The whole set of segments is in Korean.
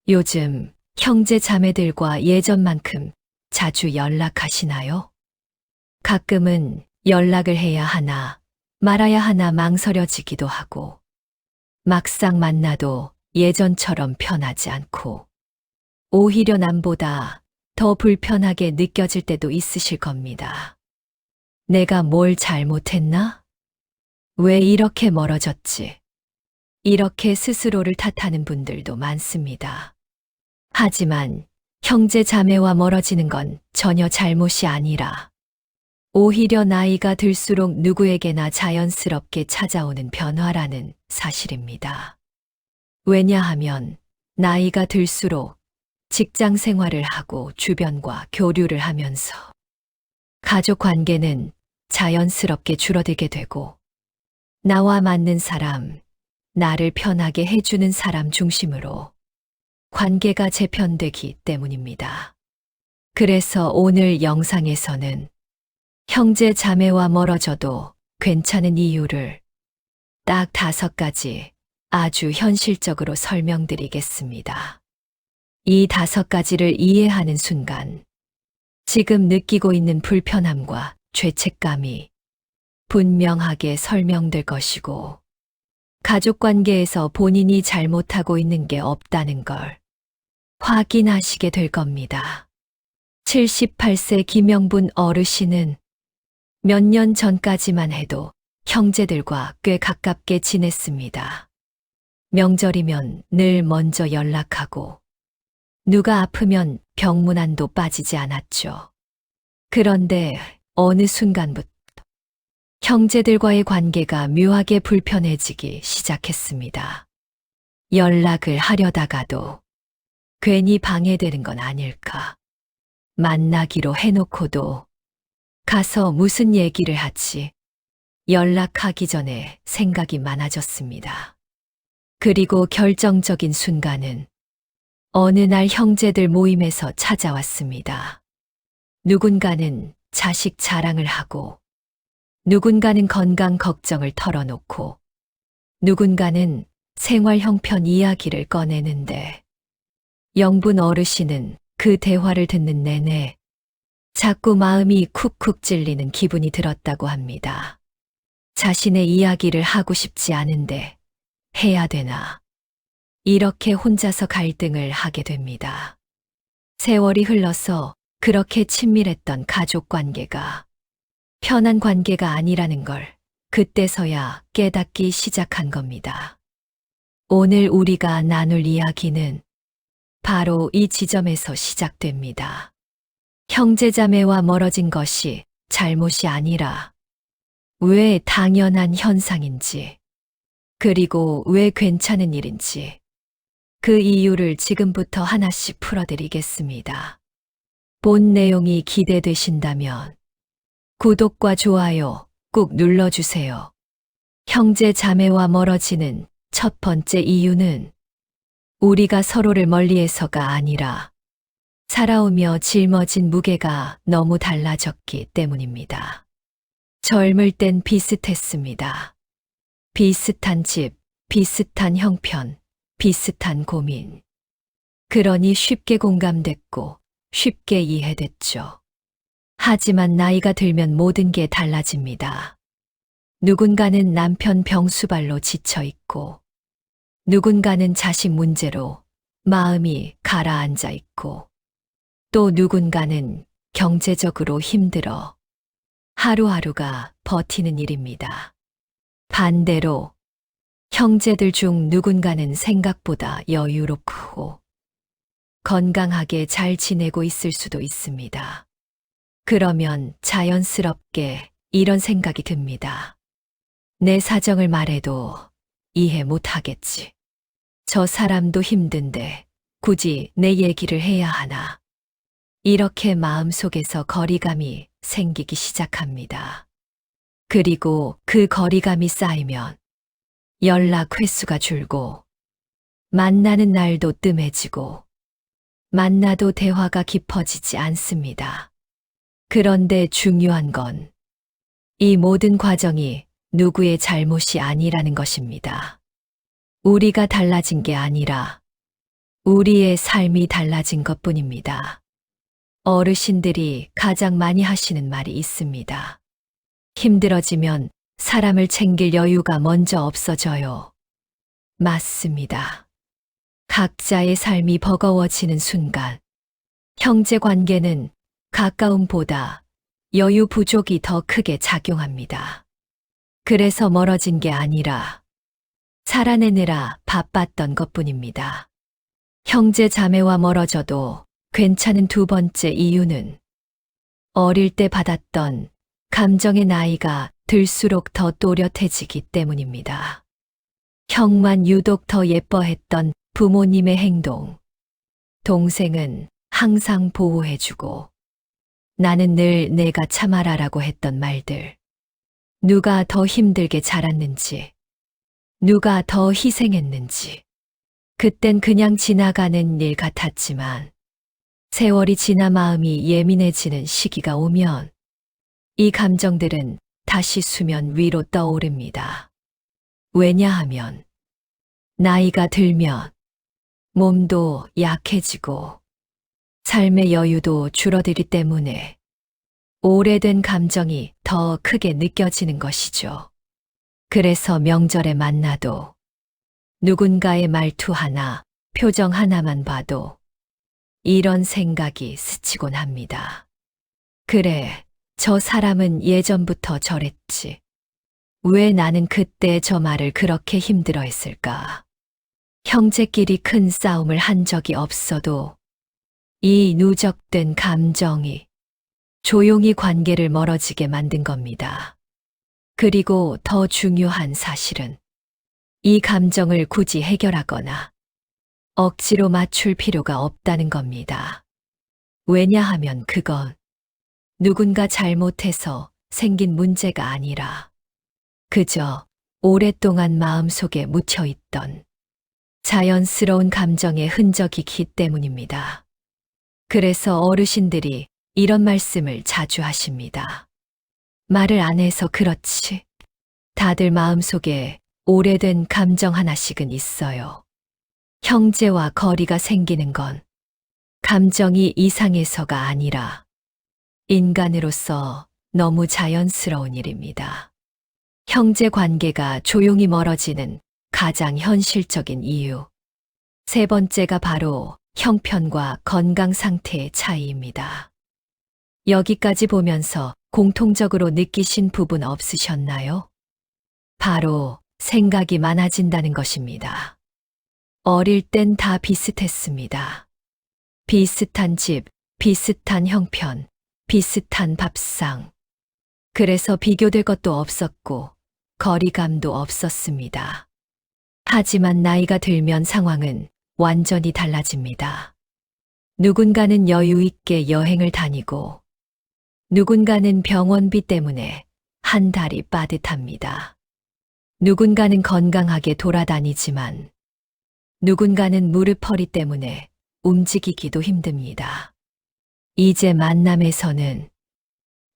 요즘 형제 자매들과 예전만큼 자주 연락하시나요? 가끔은 연락을 해야 하나 말아야 하나 망설여지기도 하고, 막상 만나도 예전처럼 편하지 않고, 오히려 남보다 더 불편하게 느껴질 때도 있으실 겁니다. 내가 뭘 잘못했나? 왜 이렇게 멀어졌지? 이렇게 스스로를 탓하는 분들도 많습니다. 하지만 형제 자매와 멀어지는 건 전혀 잘못이 아니라 오히려 나이가 들수록 누구에게나 자연스럽게 찾아오는 변화라는 사실입니다. 왜냐하면 나이가 들수록 직장 생활을 하고 주변과 교류를 하면서 가족 관계는 자연스럽게 줄어들게 되고, 나와 맞는 사람, 나를 편하게 해주는 사람 중심으로 관계가 재편되기 때문입니다. 그래서 오늘 영상에서는 형제 자매와 멀어져도 괜찮은 이유를 딱 5가지 아주 현실적으로 설명드리겠습니다. 이 5가지를 이해하는 순간 지금 느끼고 있는 불편함과 죄책감이 분명하게 설명될 것이고, 가족 관계에서 본인이 잘못하고 있는 게 없다는 걸 확인하시게 될 겁니다. 78세 김영분 어르신은 몇 년 전까지만 해도 형제들과 꽤 가깝게 지냈습니다. 명절이면 늘 먼저 연락하고, 누가 아프면 병문안도 빠지지 않았죠. 그런데 어느 순간부터 형제들과의 관계가 묘하게 불편해지기 시작했습니다. 연락을 하려다가도 괜히 방해되는 건 아닐까. 만나기로 해놓고도 가서 무슨 얘기를 하지? 연락하기 전에 생각이 많아졌습니다. 그리고 결정적인 순간은 어느 날 형제들 모임에서 찾아왔습니다. 누군가는 자식 자랑을 하고, 누군가는 건강 걱정을 털어놓고, 누군가는 생활 형편 이야기를 꺼내는데, 영분 어르신은 그 대화를 듣는 내내 자꾸 마음이 쿡쿡 찔리는 기분이 들었다고 합니다. 자신의 이야기를 하고 싶지 않은데 해야 되나? 이렇게 혼자서 갈등을 하게 됩니다. 세월이 흘러서 그렇게 친밀했던 가족 관계가 편한 관계가 아니라는 걸 그때서야 깨닫기 시작한 겁니다. 오늘 우리가 나눌 이야기는 바로 이 지점에서 시작됩니다. 형제자매와 멀어진 것이 잘못이 아니라 왜 당연한 현상인지, 그리고 왜 괜찮은 일인지, 그 이유를 지금부터 하나씩 풀어드리겠습니다. 본 내용이 기대되신다면 구독과 좋아요 꾹 눌러주세요. 형제 자매와 멀어지는 첫 번째 이유는 우리가 서로를 멀리해서가 아니라 살아오며 짊어진 무게가 너무 달라졌기 때문입니다. 젊을 땐 비슷했습니다. 비슷한 집, 비슷한 형편, 비슷한 고민. 그러니 쉽게 공감됐고 쉽게 이해됐죠. 하지만 나이가 들면 모든 게 달라집니다. 누군가는 남편 병수발로 지쳐있고, 누군가는 자식 문제로 마음이 가라앉아 있고, 또 누군가는 경제적으로 힘들어 하루하루가 버티는 일입니다. 반대로 형제들 중 누군가는 생각보다 여유롭고 건강하게 잘 지내고 있을 수도 있습니다. 그러면 자연스럽게 이런 생각이 듭니다. 내 사정을 말해도 이해 못하겠지. 저 사람도 힘든데 굳이 내 얘기를 해야 하나. 이렇게 마음속에서 거리감이 생기기 시작합니다. 그리고 그 거리감이 쌓이면 연락 횟수가 줄고, 만나는 날도 뜸해지고, 만나도 대화가 깊어지지 않습니다. 그런데 중요한 건 이 모든 과정이 누구의 잘못이 아니라는 것입니다. 우리가 달라진 게 아니라 우리의 삶이 달라진 것 뿐입니다. 어르신들이 가장 많이 하시는 말이 있습니다. 힘들어지면 사람을 챙길 여유가 먼저 없어져요. 맞습니다. 각자의 삶이 버거워지는 순간, 형제 관계는 가까움보다 여유 부족이 더 크게 작용합니다. 그래서 멀어진 게 아니라 살아내느라 바빴던 것뿐입니다. 형제 자매와 멀어져도 괜찮은 두 번째 이유는 어릴 때 받았던 감정의 나이가 들수록 더 또렷해지기 때문입니다. 형만 유독 더 예뻐했던 부모님의 행동, 동생은 항상 보호해주고 나는 늘 내가 참아라라고 했던 말들, 누가 더 힘들게 자랐는지, 누가 더 희생했는지, 그땐 그냥 지나가는 일 같았지만 세월이 지나 마음이 예민해지는 시기가 오면 이 감정들은 다시 수면 위로 떠오릅니다. 왜냐하면 나이가 들면 몸도 약해지고 삶의 여유도 줄어들기 때문에 오래된 감정이 더 크게 느껴지는 것이죠. 그래서 명절에 만나도 누군가의 말투 하나, 표정 하나만 봐도 이런 생각이 스치곤 합니다. 그래, 저 사람은 예전부터 저랬지. 왜 나는 그때 저 말을 그렇게 힘들어 했을까? 형제끼리 큰 싸움을 한 적이 없어도 이 누적된 감정이 조용히 관계를 멀어지게 만든 겁니다. 그리고 더 중요한 사실은 이 감정을 굳이 해결하거나 억지로 맞출 필요가 없다는 겁니다. 왜냐하면 그건 누군가 잘못해서 생긴 문제가 아니라 그저 오랫동안 마음속에 묻혀있던 자연스러운 감정의 흔적이기 때문입니다. 그래서 어르신들이 이런 말씀을 자주 하십니다. 말을 안 해서 그렇지. 다들 마음속에 오래된 감정 하나씩은 있어요. 형제와 거리가 생기는 건 감정이 이상해서가 아니라 인간으로서 너무 자연스러운 일입니다. 형제 관계가 조용히 멀어지는 가장 현실적인 이유. 세 번째가 바로 형편과 건강 상태의 차이입니다. 여기까지 보면서 공통적으로 느끼신 부분 없으셨나요? 바로 생각이 많아진다는 것입니다. 어릴 땐 다 비슷했습니다. 비슷한 집, 비슷한 형편, 비슷한 밥상. 그래서 비교될 것도 없었고 거리감도 없었습니다. 하지만 나이가 들면 상황은 완전히 달라집니다. 누군가는 여유 있게 여행을 다니고 누군가는 병원비 때문에 한 달이 빠듯합니다. 누군가는 건강하게 돌아다니지만 누군가는 무릎 허리 때문에 움직이기도 힘듭니다. 이제 만남에서는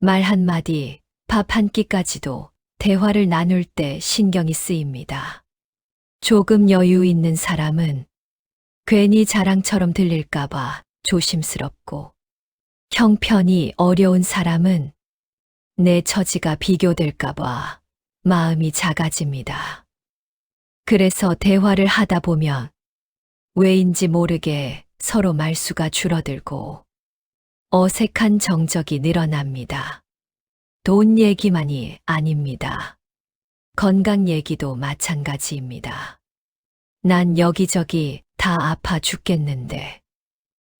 말 한마디, 밥 한 끼까지도 대화를 나눌 때 신경이 쓰입니다. 조금 여유 있는 사람은 괜히 자랑처럼 들릴까봐 조심스럽고, 형편이 어려운 사람은 내 처지가 비교될까봐 마음이 작아집니다. 그래서 대화를 하다 보면 왜인지 모르게 서로 말수가 줄어들고 어색한 정적이 늘어납니다. 돈 얘기만이 아닙니다. 건강 얘기도 마찬가지입니다. 난 여기저기 다 아파 죽겠는데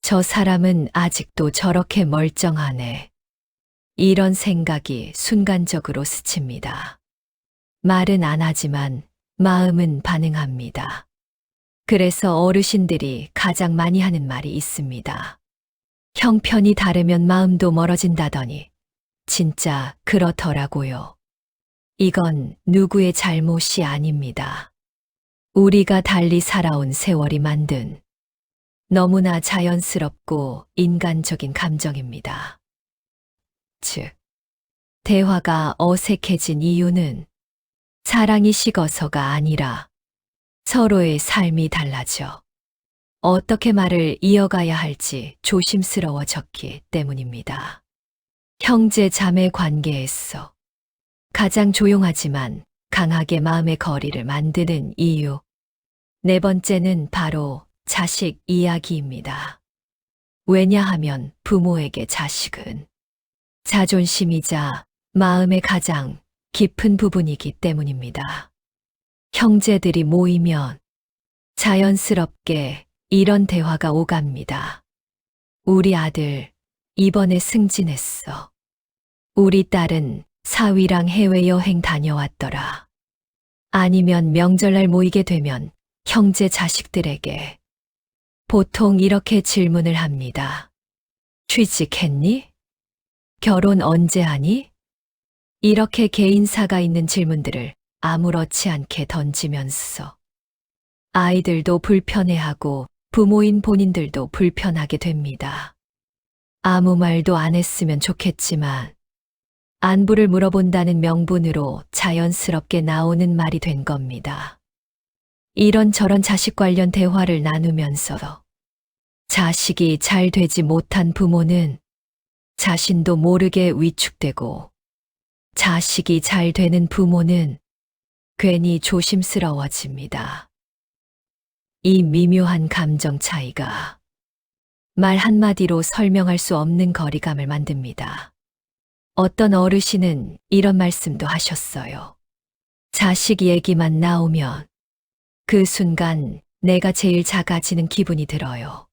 저 사람은 아직도 저렇게 멀쩡하네. 이런 생각이 순간적으로 스칩니다. 말은 안 하지만 마음은 반응합니다. 그래서 어르신들이 가장 많이 하는 말이 있습니다. 형편이 다르면 마음도 멀어진다더니 진짜 그렇더라고요. 이건 누구의 잘못이 아닙니다. 우리가 달리 살아온 세월이 만든 너무나 자연스럽고 인간적인 감정입니다. 즉, 대화가 어색해진 이유는 사랑이 식어서가 아니라 서로의 삶이 달라져 어떻게 말을 이어가야 할지 조심스러워졌기 때문입니다. 형제 자매 관계에서 가장 조용하지만 강하게 마음의 거리를 만드는 이유. 네 번째는 바로 자식 이야기입니다. 왜냐하면 부모에게 자식은 자존심이자 마음의 가장 깊은 부분이기 때문입니다. 형제들이 모이면 자연스럽게 이런 대화가 오갑니다. 우리 아들 이번에 승진했어. 우리 딸은 사위랑 해외여행 다녀왔더라. 아니면 명절날 모이게 되면 형제 자식들에게 보통 이렇게 질문을 합니다. 취직했니? 결혼 언제 하니? 이렇게 개인사가 있는 질문들을 아무렇지 않게 던지면서 아이들도 불편해하고 부모인 본인들도 불편하게 됩니다. 아무 말도 안 했으면 좋겠지만 안부를 물어본다는 명분으로 자연스럽게 나오는 말이 된 겁니다. 이런저런 자식 관련 대화를 나누면서 자식이 잘 되지 못한 부모는 자신도 모르게 위축되고 자식이 잘 되는 부모는 괜히 조심스러워집니다. 이 미묘한 감정 차이가 말 한마디로 설명할 수 없는 거리감을 만듭니다. 어떤 어르신은 이런 말씀도 하셨어요. 자식 얘기만 나오면 그 순간 내가 제일 작아지는 기분이 들어요.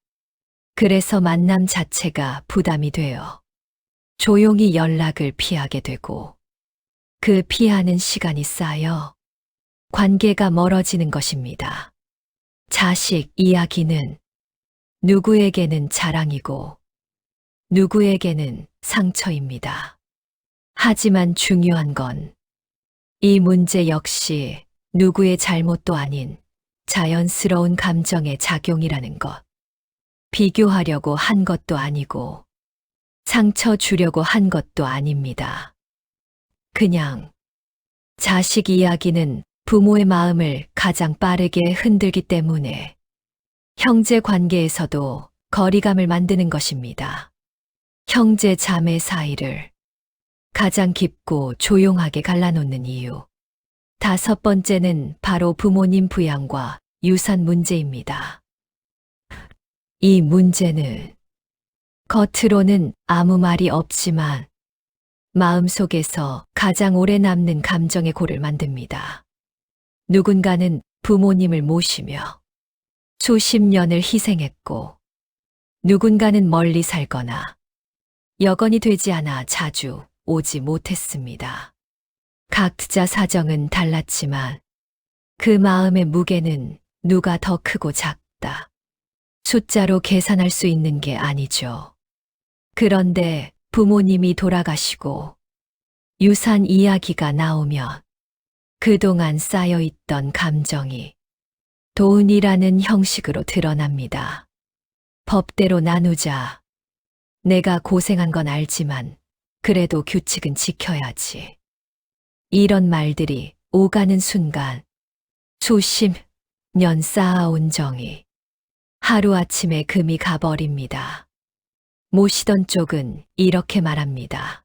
그래서 만남 자체가 부담이 돼요. 조용히 연락을 피하게 되고 그 피하는 시간이 쌓여 관계가 멀어지는 것입니다. 자식 이야기는 누구에게는 자랑이고 누구에게는 상처입니다. 하지만 중요한 건 이 문제 역시 누구의 잘못도 아닌 자연스러운 감정의 작용이라는 것. 비교하려고 한 것도 아니고 상처 주려고 한 것도 아닙니다. 그냥 자식 이야기는 부모의 마음을 가장 빠르게 흔들기 때문에 형제 관계에서도 거리감을 만드는 것입니다. 형제 자매 사이를 가장 깊고 조용하게 갈라놓는 이유. 다섯 번째는 바로 부모님 부양과 유산 문제입니다. 이 문제는 겉으로는 아무 말이 없지만 마음속에서 가장 오래 남는 감정의 골을 만듭니다. 누군가는 부모님을 모시며 수십 년을 희생했고 누군가는 멀리 살거나 여건이 되지 않아 자주 오지 못했습니다. 각자 사정은 달랐지만 그 마음의 무게는 누가 더 크고 작다. 숫자로 계산할 수 있는 게 아니죠. 그런데 부모님이 돌아가시고 유산 이야기가 나오면 그동안 쌓여있던 감정이 돈이라는 형식으로 드러납니다. 법대로 나누자. 내가 고생한 건 알지만 그래도 규칙은 지켜야지. 이런 말들이 오가는 순간 수십 년 쌓아온 정이 하루아침에 금이 가버립니다. 모시던 쪽은 이렇게 말합니다.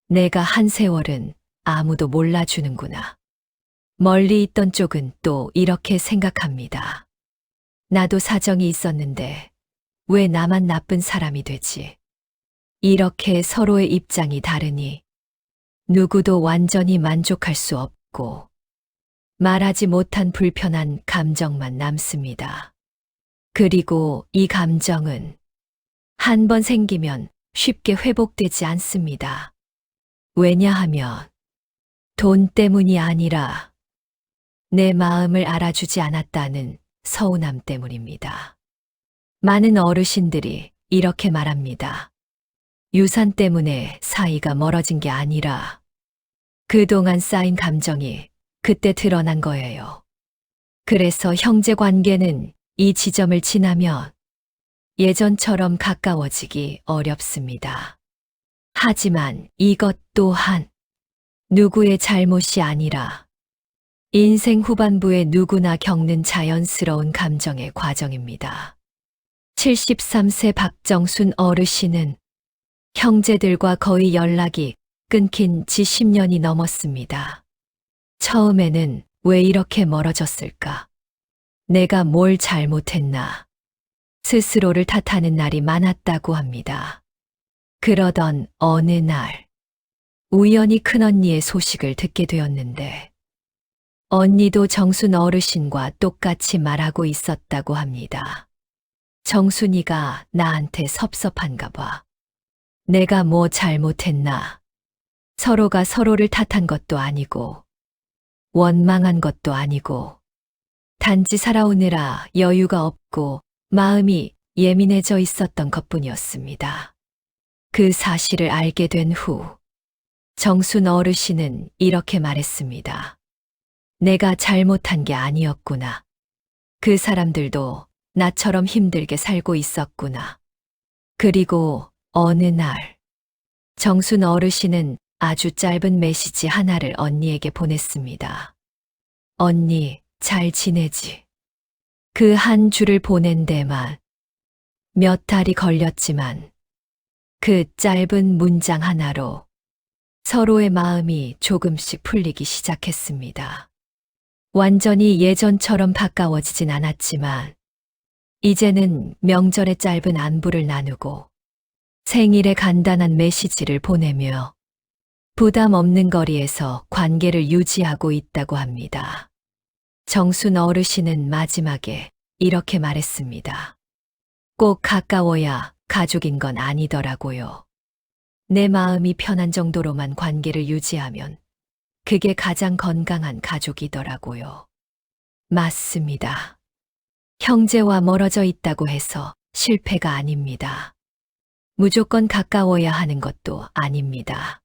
내가 한 세월은 아무도 몰라주는구나. 멀리 있던 쪽은 또 이렇게 생각합니다. 나도 사정이 있었는데 왜 나만 나쁜 사람이 되지? 이렇게 서로의 입장이 다르니 누구도 완전히 만족할 수 없고 말하지 못한 불편한 감정만 남습니다. 그리고 이 감정은 한 번 생기면 쉽게 회복되지 않습니다. 왜냐하면 돈 때문이 아니라 내 마음을 알아주지 않았다는 서운함 때문입니다. 많은 어르신들이 이렇게 말합니다. 유산 때문에 사이가 멀어진 게 아니라 그동안 쌓인 감정이 그때 드러난 거예요. 그래서 형제 관계는 이 지점을 지나면 예전처럼 가까워지기 어렵습니다. 하지만 이것 또한 누구의 잘못이 아니라 인생 후반부에 누구나 겪는 자연스러운 감정의 과정입니다. 73세 박정순 어르신은 형제들과 거의 연락이 끊긴 지 10년이 넘었습니다. 처음에는 왜 이렇게 멀어졌을까? 내가 뭘 잘못했나? 스스로를 탓하는 날이 많았다고 합니다. 그러던 어느 날, 우연히 큰언니의 소식을 듣게 되었는데, 언니도 정순 어르신과 똑같이 말하고 있었다고 합니다. 정순이가 나한테 섭섭한가 봐. 내가 뭐 잘못했나? 서로가 서로를 탓한 것도 아니고, 원망한 것도 아니고, 단지 살아오느라 여유가 없고 마음이 예민해져 있었던 것뿐이었습니다. 그 사실을 알게 된 후, 정순 어르신은 이렇게 말했습니다. 내가 잘못한 게 아니었구나. 그 사람들도 나처럼 힘들게 살고 있었구나. 그리고 어느 날, 정순 어르신은 아주 짧은 메시지 하나를 언니에게 보냈습니다. 언니, 잘 지내지? 그 한 줄을 보낸 데만 몇 달이 걸렸지만 그 짧은 문장 하나로 서로의 마음이 조금씩 풀리기 시작했습니다. 완전히 예전처럼 가까워지진 않았지만 이제는 명절에 짧은 안부를 나누고 생일에 간단한 메시지를 보내며 부담 없는 거리에서 관계를 유지하고 있다고 합니다. 정순 어르신은 마지막에 이렇게 말했습니다. 꼭 가까워야 가족인 건 아니더라고요. 내 마음이 편한 정도로만 관계를 유지하면 그게 가장 건강한 가족이더라고요. 맞습니다. 형제와 멀어져 있다고 해서 실패가 아닙니다. 무조건 가까워야 하는 것도 아닙니다.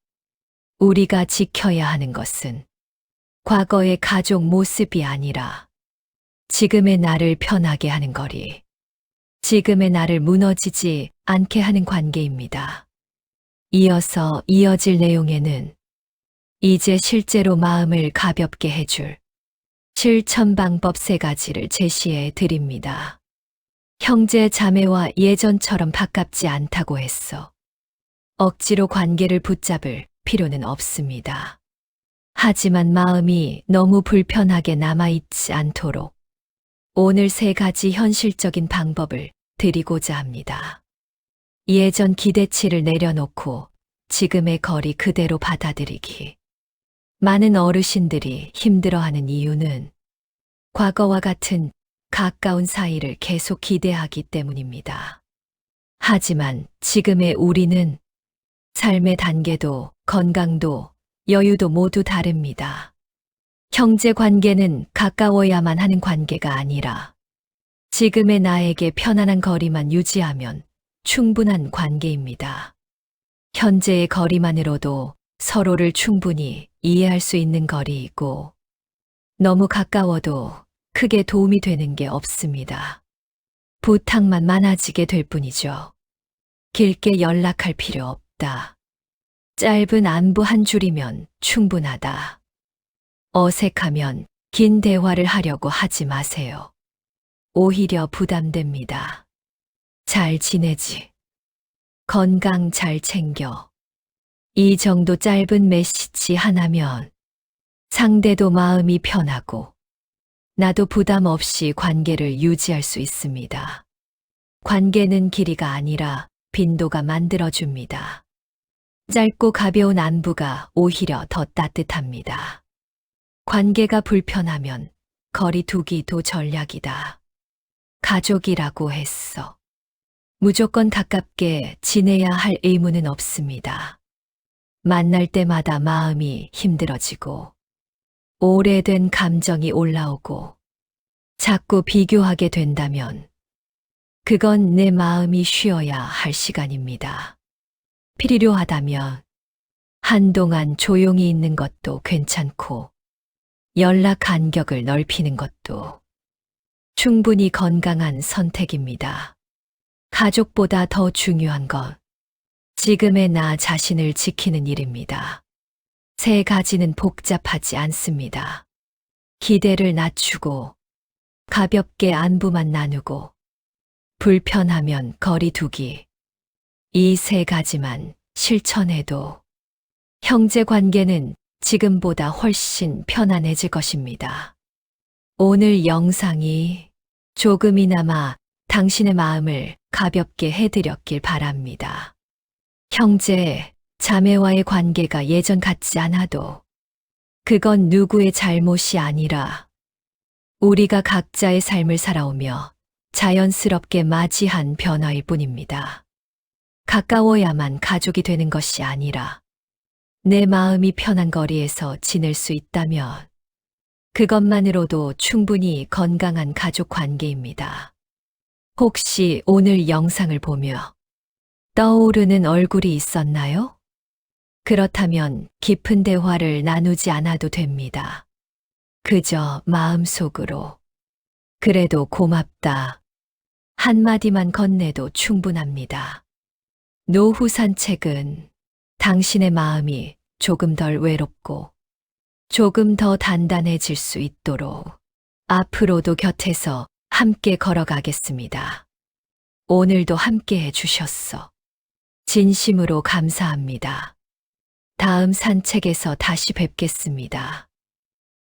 우리가 지켜야 하는 것은 과거의 가족 모습이 아니라 지금의 나를 편하게 하는 거리, 지금의 나를 무너지지 않게 하는 관계입니다. 이어서 이어질 내용에는 이제 실제로 마음을 가볍게 해줄 실천 방법 3가지를 제시해 드립니다. 형제 자매와 예전처럼 가깝지 않다고 했어. 억지로 관계를 붙잡을 필요는 없습니다. 하지만 마음이 너무 불편하게 남아있지 않도록 오늘 3가지 현실적인 방법을 드리고자 합니다. 예전 기대치를 내려놓고 지금의 거리 그대로 받아들이기. 많은 어르신들이 힘들어하는 이유는 과거와 같은 가까운 사이를 계속 기대하기 때문입니다. 하지만 지금의 우리는 삶의 단계도 건강도 여유도 모두 다릅니다. 형제 관계는 가까워야만 하는 관계가 아니라 지금의 나에게 편안한 거리만 유지하면 충분한 관계입니다. 현재의 거리만으로도 서로를 충분히 이해할 수 있는 거리이고 너무 가까워도 크게 도움이 되는 게 없습니다. 부탁만 많아지게 될 뿐이죠. 길게 연락할 필요 없다. 짧은 안부 한 줄이면 충분하다. 어색하면 긴 대화를 하려고 하지 마세요. 오히려 부담됩니다. 잘 지내지? 건강 잘 챙겨. 이 정도 짧은 메시지 하나면 상대도 마음이 편하고 나도 부담 없이 관계를 유지할 수 있습니다. 관계는 길이가 아니라 빈도가 만들어줍니다. 짧고 가벼운 안부가 오히려 더 따뜻합니다. 관계가 불편하면 거리 두기도 전략이다. 가족이라고 했어. 무조건 가깝게 지내야 할 의무는 없습니다. 만날 때마다 마음이 힘들어지고 오래된 감정이 올라오고 자꾸 비교하게 된다면 그건 내 마음이 쉬어야 할 시간입니다. 필요하다면 한동안 조용히 있는 것도 괜찮고 연락 간격을 넓히는 것도 충분히 건강한 선택입니다. 가족보다 더 중요한 건 지금의 나 자신을 지키는 일입니다. 3가지는 복잡하지 않습니다. 기대를 낮추고 가볍게 안부만 나누고 불편하면 거리 두기. 이 세 가지만 실천해도 형제 관계는 지금보다 훨씬 편안해질 것입니다. 오늘 영상이 조금이나마 당신의 마음을 가볍게 해드렸길 바랍니다. 형제, 자매와의 관계가 예전 같지 않아도 그건 누구의 잘못이 아니라 우리가 각자의 삶을 살아오며 자연스럽게 맞이한 변화일 뿐입니다. 가까워야만 가족이 되는 것이 아니라 내 마음이 편한 거리에서 지낼 수 있다면 그것만으로도 충분히 건강한 가족 관계입니다. 혹시 오늘 영상을 보며 떠오르는 얼굴이 있었나요? 그렇다면 깊은 대화를 나누지 않아도 됩니다. 그저 마음속으로 그래도 고맙다 한마디만 건네도 충분합니다. 노후 산책은 당신의 마음이 조금 덜 외롭고 조금 더 단단해질 수 있도록 앞으로도 곁에서 함께 걸어가겠습니다. 오늘도 함께 해주셨어. 진심으로 감사합니다. 다음 산책에서 다시 뵙겠습니다.